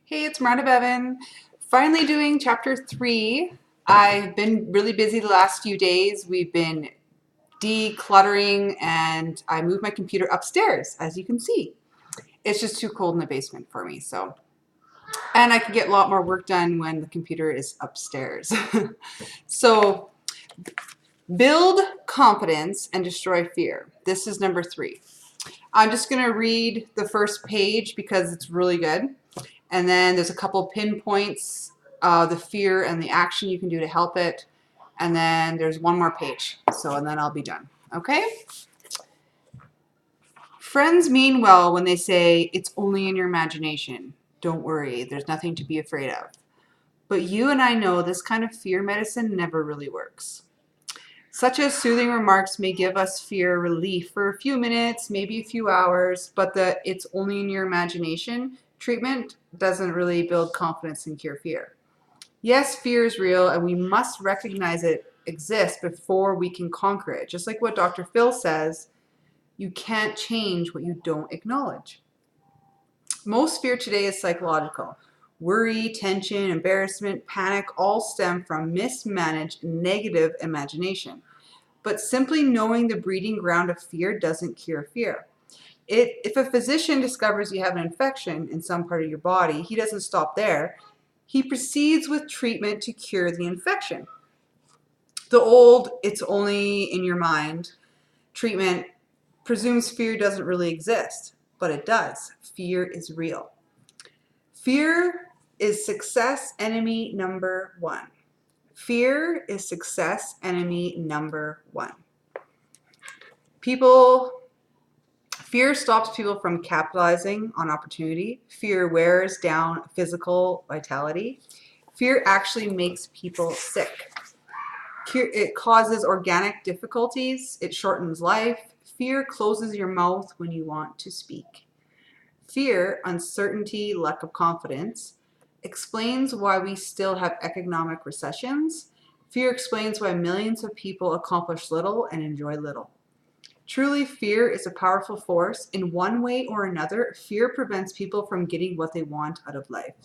Hey, it's Miranda Bevan. Finally doing chapter 3. I've been really busy the last few days. We've been decluttering and I moved my computer upstairs, as you can see. It's just too cold in the basement for me, and I can get a lot more work done when the computer is upstairs. So, build confidence and destroy fear. This is number 3. I'm just going to read the first page because it's really good. And then there's a couple pinpoints, the fear and the action you can do to help it. And then there's one more page. And then I'll be done. Okay? Friends mean well when they say it's only in your imagination. Don't worry, there's nothing to be afraid of. But you and I know this kind of fear medicine never really works. Such as soothing remarks may give us fear relief for a few minutes, maybe a few hours, but the it's only in your imagination treatment doesn't really build confidence and cure fear. Yes, fear is real and we must recognize it exists before we can conquer it. Just like what Dr. Phil says, you can't change what you don't acknowledge. Most fear today is psychological. Worry, tension, embarrassment, panic all stem from mismanaged negative imagination. But simply knowing the breeding ground of fear doesn't cure fear. If a physician discovers you have an infection in some part of your body, he doesn't stop there. He proceeds with treatment to cure the infection. The old, it's only in your mind treatment presumes fear doesn't really exist, but it does. Fear is real. Fear is success enemy number 1. Fear is success enemy number 1. Fear stops people from capitalizing on opportunity. Fear wears down physical vitality. Fear actually makes people sick. It causes organic difficulties. It shortens life. Fear closes your mouth when you want to speak. Fear, uncertainty, lack of confidence explains why we still have economic recessions. Fear explains why millions of people accomplish little and enjoy little. Truly, fear is a powerful force. In one way or another, fear prevents people from getting what they want out of life.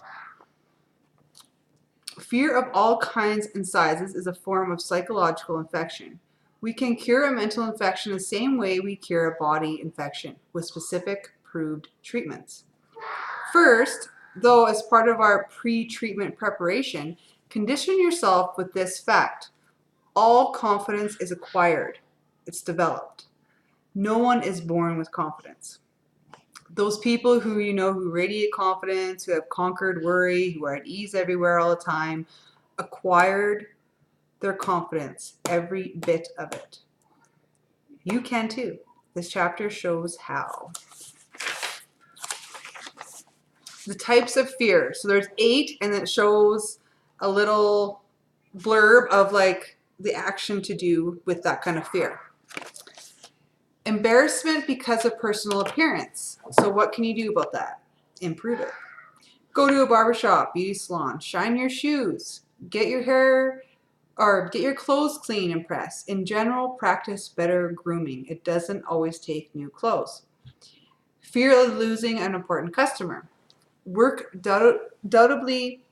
Fear of all kinds and sizes is a form of psychological infection. We can cure a mental infection the same way we cure a body infection, with specific proved treatments. First, though, as part of our pre-treatment preparation, condition yourself with this fact. All confidence is acquired. It's developed. No one is born with confidence. Those people who radiate confidence, who have conquered worry, who are at ease everywhere all the time, acquired their confidence, every bit of it. You can too. This chapter shows how. The types of fear. So there's 8, and it shows a little blurb of like the action to do with that kind of fear. Embarrassment because of personal appearance. So what can you do about that? Improve it. Go to a barbershop, beauty salon, shine your shoes, get your hair or get your clothes clean and pressed. In general, practice better grooming. It doesn't always take new clothes. Fear of losing an important customer. Work doubly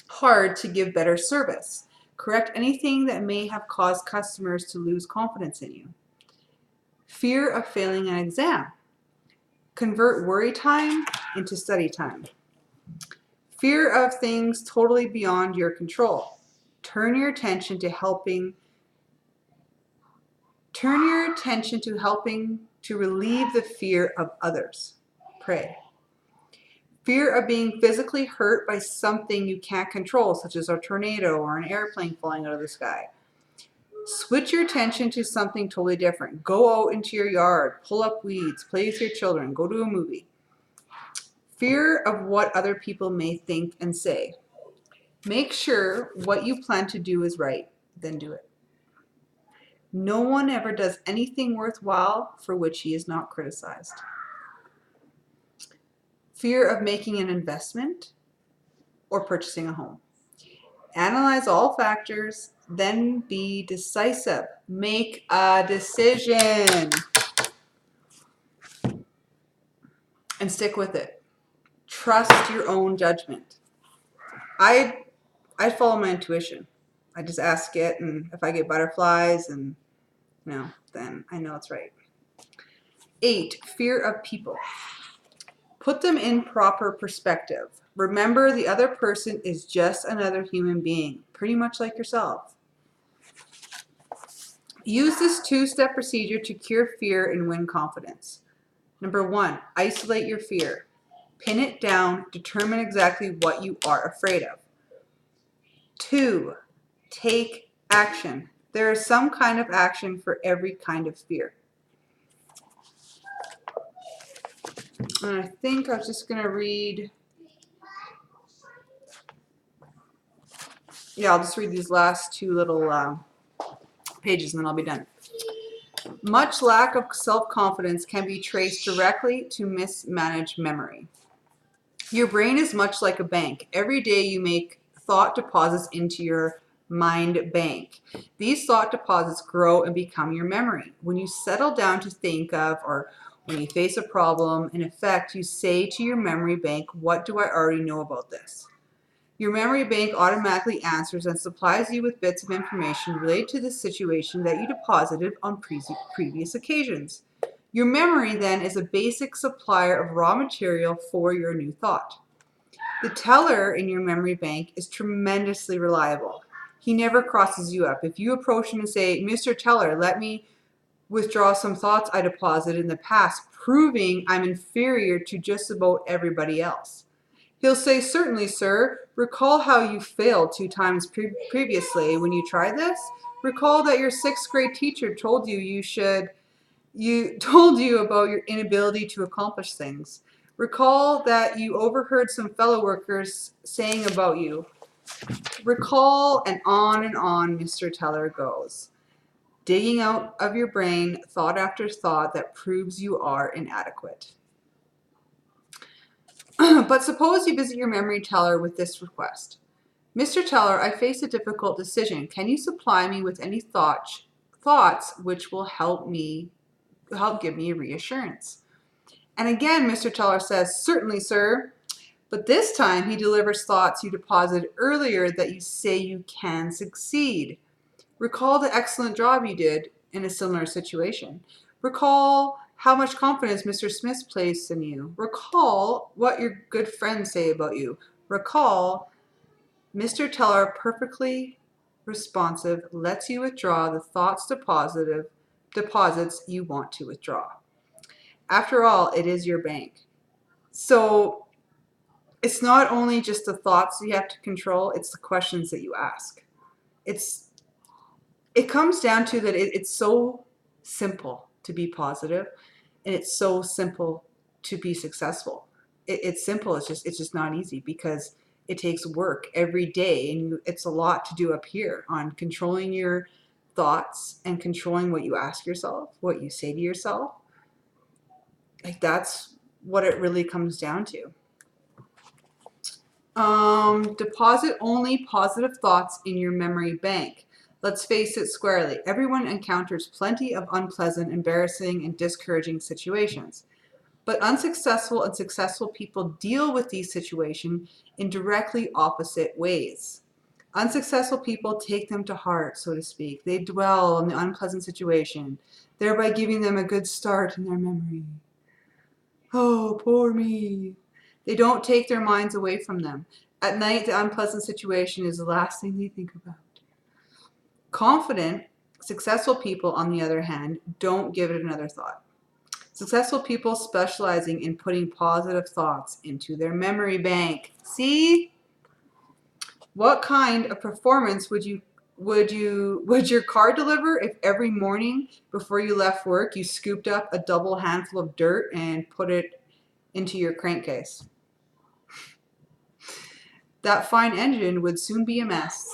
hard to give better service. Correct anything that may have caused customers to lose confidence in you. Fear of failing an exam. Convert worry time into study time. Fear of things totally beyond your control. Turn your attention to helping to relieve the fear of others. Pray. Fear of being physically hurt by something you can't control, such as a tornado or an airplane falling out of the sky. Switch your attention to something totally different. Go out into your yard, pull up weeds, play with your children, go to a movie. Fear of what other people may think and say. Make sure what you plan to do is right, then do it. No one ever does anything worthwhile for which he is not criticized. Fear of making an investment or purchasing a home. Analyze all factors, then be decisive. Make a decision and stick with it. Trust your own judgment. I follow my intuition. I just ask it, and if I get butterflies and then I know it's right. 8, fear of people. Put them in proper perspective. Remember, the other person is just another human being, pretty much like yourself. Use this 2-step procedure to cure fear and win confidence. Number 1, isolate your fear. Pin it down. Determine exactly what you are afraid of. 2, take action. There is some kind of action for every kind of fear. And I think I was just going to read, I'll just read these last 2 little pages and then I'll be done. Much lack of self-confidence can be traced directly to mismanaged memory. Your brain is much like a bank. Every day you make thought deposits into your mind bank. These thought deposits grow and become your memory. When you settle down to think of, or when you face a problem, in effect, you say to your memory bank, what do I already know about this? Your memory bank automatically answers and supplies you with bits of information related to the situation that you deposited on previous occasions. Your memory then is a basic supplier of raw material for your new thought. The teller in your memory bank is tremendously reliable. He never crosses you up. If you approach him and say, Mr. Teller, let me withdraw some thoughts I deposited in the past, proving I'm inferior to just about everybody else. He'll say, certainly, sir. Recall how you failed 2 times previously when you tried this? Recall that your 6th grade teacher told you told you about your inability to accomplish things. Recall that you overheard some fellow workers saying about you. Recall, and on Mr. Teller goes, digging out of your brain thought after thought that proves you are inadequate. But suppose you visit your memory teller with this request. Mr. Teller, I face a difficult decision. Can you supply me with any thoughts which will help give me a reassurance? And again, Mr. Teller says, certainly, sir. But this time he delivers thoughts you deposited earlier that you say you can succeed. Recall the excellent job you did in a similar situation. Recall how much confidence Mr. Smith placed in you. Recall what your good friends say about you. Recall Mr. Teller, perfectly responsive, lets you withdraw the thoughts deposits you want to withdraw. After all, it is your bank. So it's not only just the thoughts you have to control, it's the questions that you ask. It comes down to that it's so simple to be positive, and it's so simple to be successful. It's simple. It's just not easy because it takes work every day, and it's a lot to do up here on controlling your thoughts and controlling what you ask yourself, what you say to yourself. Like, that's what it really comes down to. Deposit only positive thoughts in your memory bank. Let's face it squarely. Everyone encounters plenty of unpleasant, embarrassing, and discouraging situations. But unsuccessful and successful people deal with these situations in directly opposite ways. Unsuccessful people take them to heart, so to speak. They dwell on the unpleasant situation, thereby giving them a good start in their memory. Oh, poor me. They don't take their minds away from them. At night, the unpleasant situation is the last thing they think about. Confident, successful people, on the other hand, don't give it another thought. Successful people specializing in putting positive thoughts into their memory bank. See? What kind of performance would your car deliver if every morning before you left work you scooped up a double handful of dirt and put it into your crankcase? That fine engine would soon be a mess,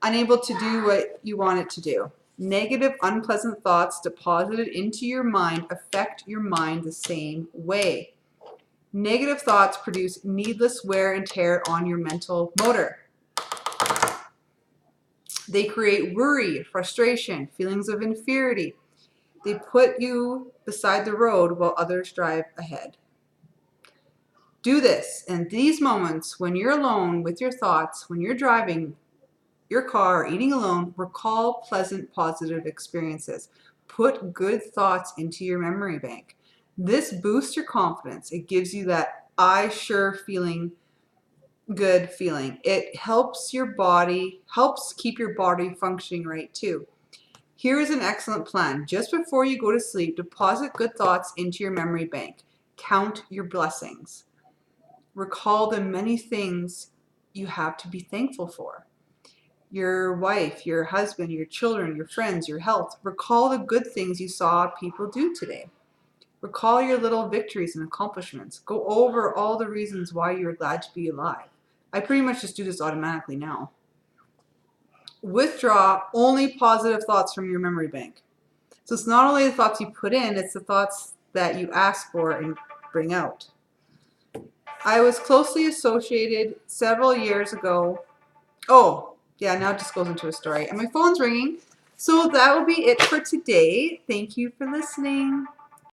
unable to do what you want it to do. Negative, unpleasant thoughts deposited into your mind affect your mind the same way. Negative thoughts produce needless wear and tear on your mental motor. They create worry, frustration, feelings of inferiority. They put you beside the road while others drive ahead. Do this. And these moments when you're alone with your thoughts, when you're driving your car or eating alone, recall pleasant, positive experiences. Put good thoughts into your memory bank. This boosts your confidence. It gives you that I sure feeling good feeling. It helps keep your body functioning right too. Here is an excellent plan. Just before you go to sleep, deposit good thoughts into your memory bank. Count your blessings. Recall the many things you have to be thankful for. Your wife, your husband, your children, your friends, your health. Recall the good things you saw people do today. Recall your little victories and accomplishments. Go over all the reasons why you're glad to be alive. I pretty much just do this automatically now. Withdraw only positive thoughts from your memory bank. So it's not only the thoughts you put in, it's the thoughts that you ask for and bring out. I was closely associated several years ago. Oh, yeah, now it just goes into a story. And my phone's ringing. So that will be it for today. Thank you for listening.